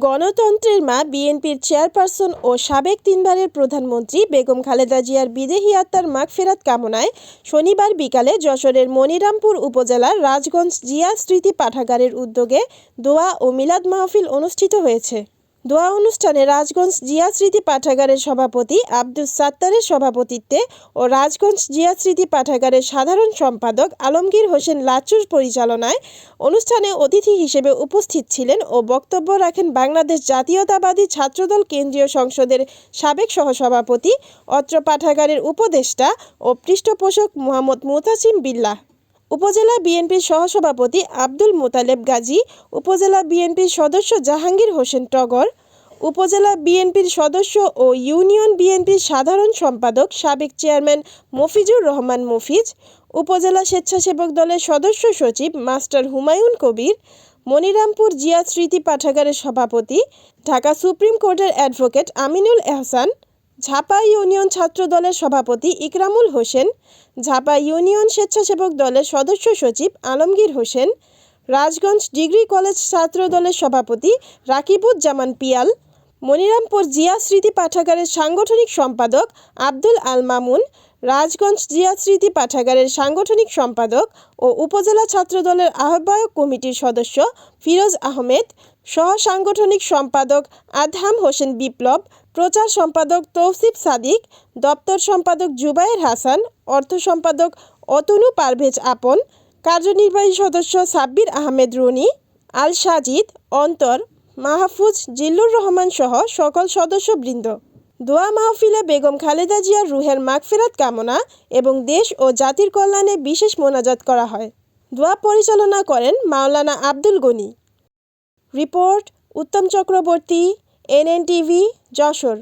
গণতন্ত্রের মা বিএনপির চেয়ারপারসন ও সাবেক তিনবারের প্রধানমন্ত্রী বেগম খালেদা জিয়ার বিদেহী আত্মার মাগফেরাত কামনায় শনিবার বিকালে যশোরের মনিরামপুর উপজেলার রাজগঞ্জ জিয়া স্মৃতি পাঠাগারের উদ্যোগে দোয়া ও মিলাদ মাহফিল অনুষ্ঠিত হয়েছে। দোয়া অনুষ্ঠানে রাজগঞ্জ জিয়া স্মৃতি পাঠাগারের সভাপতি আব্দুস সাত্তারের সভাপতিত্বে ও রাজগঞ্জ জিয়া স্মৃতি পাঠাগারের সাধারণ সম্পাদক আলমগীর হোসেন লাচ্চুর পরিচালনায় অনুষ্ঠানে অতিথি হিসেবে উপস্থিত ছিলেন ও বক্তব্য রাখেন বাংলাদেশ জাতীয়তাবাদী ছাত্রদল কেন্দ্রীয় সংসদের সাবেক সহসভাপতি, অত্র পাঠাগারের উপদেষ্টা ও পৃষ্ঠপোষক মোহাম্মদ মুতাসিম বিল্লাহ, উপজেলা বিএনপির সহসভাপতি আব্দুল মোতালেব গাজী, উপজেলা বিএনপির সদস্য জাহাঙ্গীর হোসেন টগর, উপজেলা বিএনপির সদস্য ও ইউনিয়ন বিএনপির সাধারণ সম্পাদক সাবেক চেয়ারম্যান মফিজুর রহমান মফিজ, উপজেলা স্বেচ্ছাসেবক দলের সদস্য সচিব মাস্টার হুমায়ুন কবির, মনিরামপুর জিয়া স্মৃতি পাঠাগারের সভাপতি, ঢাকা সুপ্রিম কোর্টের অ্যাডভোকেট আমিনুল এহসান, ঝাপা ইউনিয়ন ছাত্র দলের সভাপতি ইকরামুল হোসেন, ঝাপা ইউনিয়ন স্বেচ্ছাসেবক দলের সদস্য সচিব আলমগীর হোসেন, রাজগঞ্জ ডিগ্রি কলেজ ছাত্র দলের সভাপতি রাকিবুজ্জামান পিয়াল, মনিরামপুর জিয়া স্মৃতি পাঠাগারের সাংগঠনিক সম্পাদক আব্দুল আল মামুন, রাজগঞ্জ জিয়া স্মৃতি পাঠাগারের সাংগঠনিক সম্পাদক ও উপজেলা ছাত্রদলের আহ্বায়ক কমিটির সদস্য ফিরোজ আহমেদ, সহ সাংগঠনিক সম্পাদক আদহাম হোসেন বিপ্লব, প্রচার সম্পাদক তৌসিফ সাদিক, দপ্তর সম্পাদক জুবায়ের হাসান, অর্থ সম্পাদক অতনু পারভেজ আপন, কার্যনির্বাহী সদস্য সাব্বির আহমেদ রনি, আল সাজিদ, অন্তর, মাহফুজ, জিল্লুর রহমান সহ সকল সদস্যবৃন্দ। দোয়া মাহফিলে বেগম খালেদা জিয়ার রুহের মাগফিরাত কামনা এবং দেশ ও জাতির কল্যাণে বিশেষ মোনাজাত করা হয়। দোয়া পরিচালনা করেন মাওলানা আব্দুল গনি। রিপোর্ট উত্তম চক্রবর্তী, NNTV, যশোর।